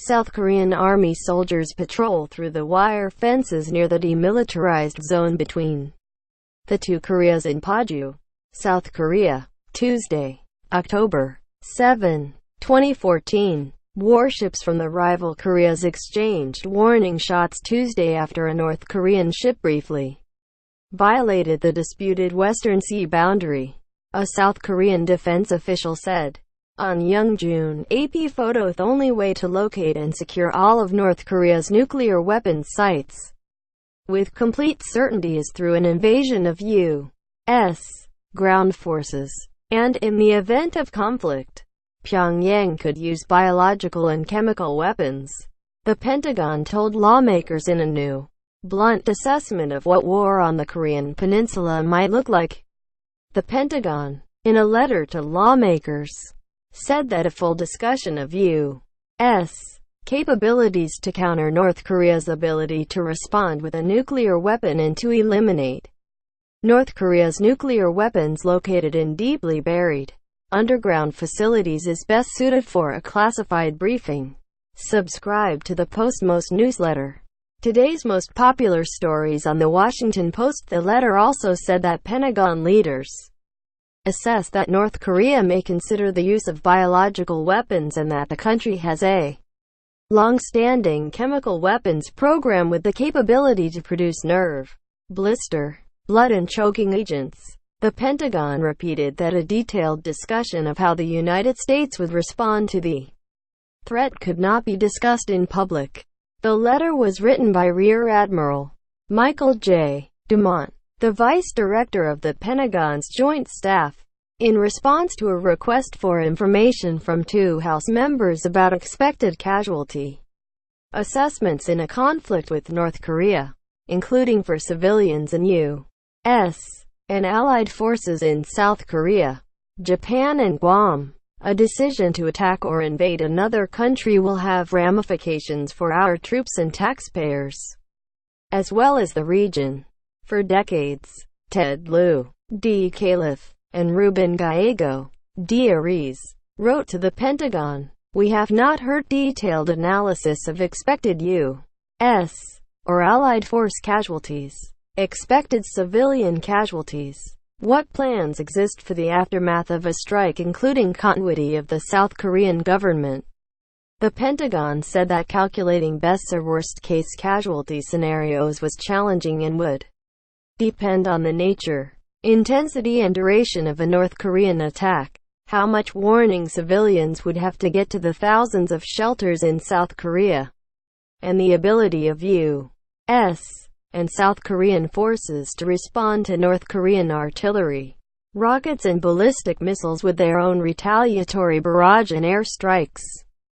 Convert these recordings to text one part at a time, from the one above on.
South Korean Army soldiers patrol through the wire fences near the demilitarized zone between the two Koreas in Paju, South Korea. Tuesday, October 7, 2014. Warships from the rival Koreas exchanged warning shots Tuesday after a North Korean ship briefly violated the disputed Western Sea boundary, a South Korean defense official said. Ahn Young-joon, AP PhotoThe. The only way to locate and secure all of North Korea's nuclear weapons sites with complete certainty is through an invasion of U.S. ground forces. And in the event of conflict, Pyongyang could use biological and chemical weapons, the Pentagon told lawmakers in a new, blunt assessment of what war on the Korean Peninsula might look like. The Pentagon, in a letter to lawmakers, said that a full discussion of U.S. capabilities to counter North Korea's ability to respond with a nuclear weapon and to eliminate North Korea's nuclear weapons located in deeply buried underground facilities is best suited for a classified briefing. Subscribe to the Postmost newsletter. Today's most popular stories on the Washington Post. The letter also said that Pentagon leaders assess that North Korea may consider the use of biological weapons and that the country has a long-standing chemical weapons program with the capability to produce nerve, blister, blood and choking agents. The Pentagon repeated that a detailed discussion of how the United States would respond to the threat could not be discussed in public. The letter was written by Rear Admiral Michael J. Dumont, the Vice Director of the Pentagon's Joint Staff, in response to a request for information from two House members about expected casualty assessments in a conflict with North Korea, including for civilians in U.S. and allied forces in South Korea, Japan and Guam. A decision to attack or invade another country will have ramifications for our troops and taxpayers, as well as the region. For decades, Ted Lieu, D. Califf, and Ruben Gallego, D. Aries, wrote to the Pentagon, "We have not heard detailed analysis of expected U.S. or allied force casualties, expected civilian casualties. What plans exist for the aftermath of a strike, including continuity of the South Korean government?" The Pentagon said that calculating best or worst-case casualty scenarios was challenging and would depend on the nature, intensity and duration of a North Korean attack, how much warning civilians would have to get to the thousands of shelters in South Korea, and the ability of U.S. and South Korean forces to respond to North Korean artillery, rockets and ballistic missiles with their own retaliatory barrage and air strikes.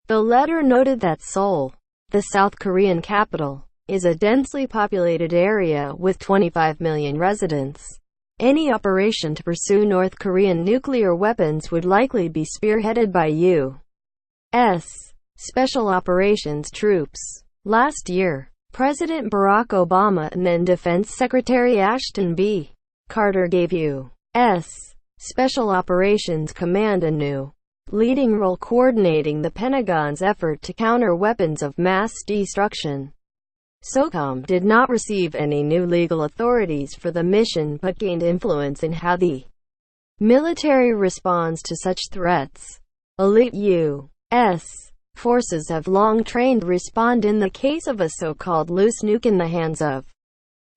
The letter noted that Seoul, the South Korean capital, is a densely populated area with 25 million residents. Any operation to pursue North Korean nuclear weapons would likely be spearheaded by U.S. Special Operations troops. Last year, President Barack Obama and then Defense Secretary Ashton B. Carter gave U.S. Special Operations Command a new, leading role coordinating the Pentagon's effort to counter weapons of mass destruction. SOCOM did not receive any new legal authorities for the mission but gained influence in how the military responds to such threats. Elite U.S. forces have long trained to respond in the case of a so-called loose nuke in the hands of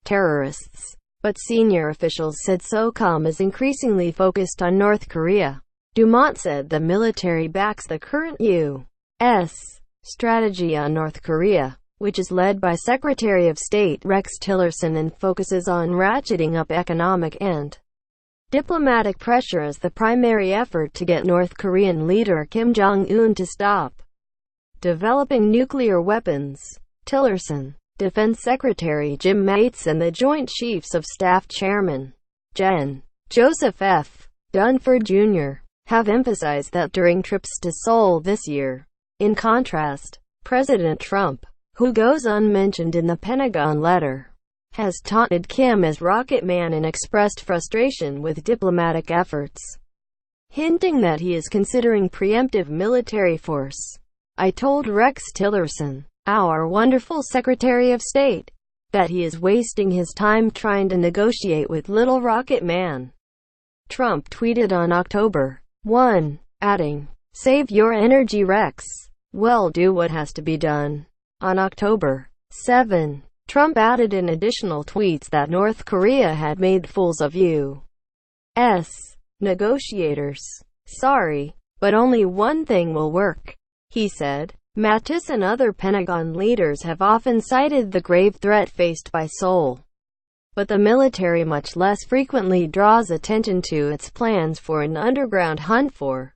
terrorists. But senior officials said SOCOM is increasingly focused on North Korea. Dumont said the military backs the current U.S. strategy on North Korea, which is led by Secretary of State Rex Tillerson and focuses on ratcheting up economic and diplomatic pressure as the primary effort to get North Korean leader Kim Jong-un to stop developing nuclear weapons. Tillerson, Defense Secretary Jim Mattis and the Joint Chiefs of Staff Chairman Gen. Joseph F. Dunford Jr. have emphasized that during trips to Seoul this year. In contrast, President Trump, who goes unmentioned in the Pentagon letter, has taunted Kim as Rocket Man and expressed frustration with diplomatic efforts, hinting that he is considering preemptive military force. I told Rex Tillerson, our wonderful Secretary of State, that he is wasting his time trying to negotiate with Little Rocket Man. Trump tweeted on October 1, adding, "Save your energy, Rex. Well, do what has to be done." On October 7, Trump added in additional tweets that North Korea had made fools of U.S. negotiators. "Sorry, but only one thing will work," he said. Mattis and other Pentagon leaders have often cited the grave threat faced by Seoul, but the military much less frequently draws attention to its plans for an underground hunt for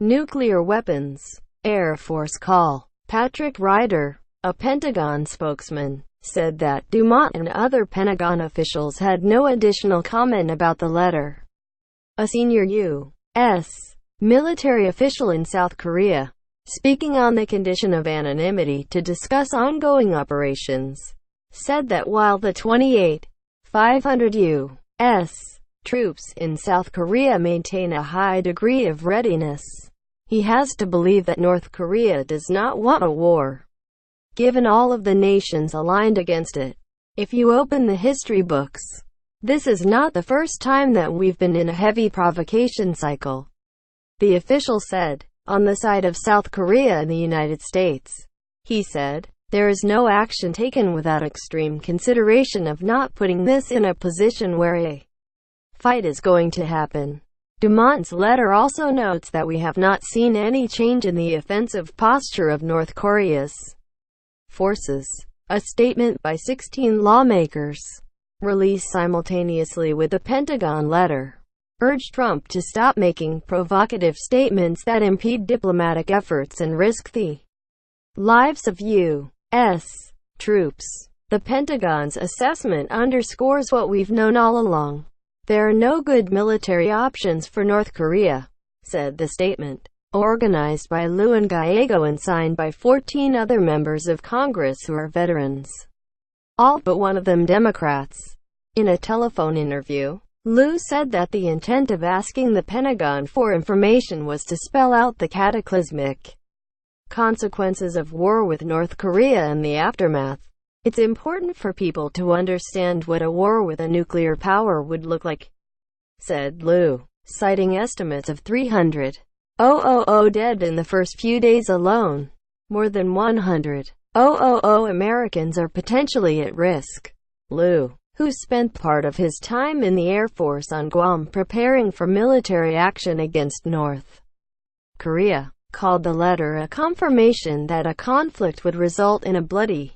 nuclear weapons. Air Force Call. Patrick Ryder, a Pentagon spokesman, said that Dumont and other Pentagon officials had no additional comment about the letter. A senior U.S. military official in South Korea, speaking on the condition of anonymity to discuss ongoing operations, said that while the 500 U.S. troops in South Korea maintain a high degree of readiness, he has to believe that North Korea does not want a war, given all of the nations aligned against it. If you open the history books, this is not the first time that we've been in a heavy provocation cycle, the official said. On the side of South Korea and the United States, he said, there is no action taken without extreme consideration of not putting this in a position where a fight is going to happen. Dumont's letter also notes that we have not seen any change in the offensive posture of North Korea's forces. A statement by 16 lawmakers, released simultaneously with the Pentagon letter, urged Trump to stop making provocative statements that impede diplomatic efforts and risk the lives of U.S. troops. The Pentagon's assessment underscores what we've known all along. There are no good military options for North Korea, said the statement, organized by Luan Gallego and signed by 14 other members of Congress who are veterans, all but one of them Democrats. In a telephone interview, Liu said that the intent of asking the Pentagon for information was to spell out the cataclysmic consequences of war with North Korea and the aftermath. It's important for people to understand what a war with a nuclear power would look like, said Liu, citing estimates of 300,000 dead in the first few days alone. More than 100,000 Americans are potentially at risk. Liu, who spent part of his time in the Air Force on Guam preparing for military action against North Korea, called the letter a confirmation that a conflict would result in a bloody,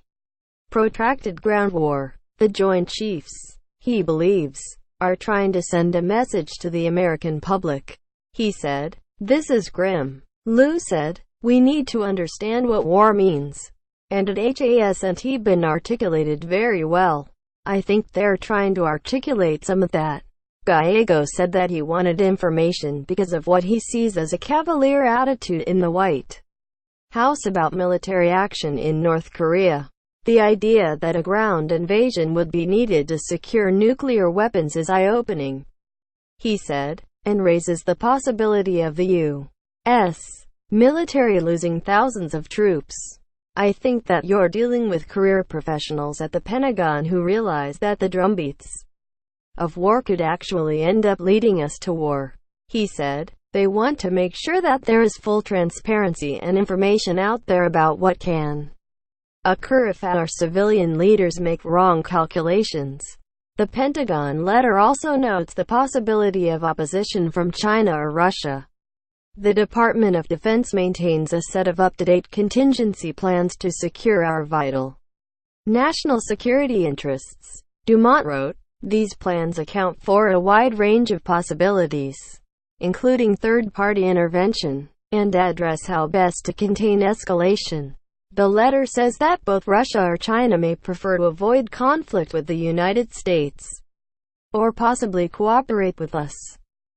protracted ground war. The Joint Chiefs, he believes, are trying to send a message to the American public. He said, "This is grim." Liu said, "We need to understand what war means, and it hasn't been articulated very well. I think they're trying to articulate some of that." Gallego said that he wanted information because of what he sees as a cavalier attitude in the White House about military action in North Korea. The idea that a ground invasion would be needed to secure nuclear weapons is eye-opening, he said, and raises the possibility of the U.S. military losing thousands of troops. "I think that you're dealing with career professionals at the Pentagon who realize that the drumbeats of war could actually end up leading us to war," he said. "They want to make sure that there is full transparency and information out there about what can occur if our civilian leaders make wrong calculations." The Pentagon letter also notes the possibility of opposition from China or Russia. The Department of Defense maintains a set of up-to-date contingency plans to secure our vital national security interests, Dumont wrote. These plans account for a wide range of possibilities, including third-party intervention, and address how best to contain escalation. The letter says that both Russia or China may prefer to avoid conflict with the United States, or possibly cooperate with us.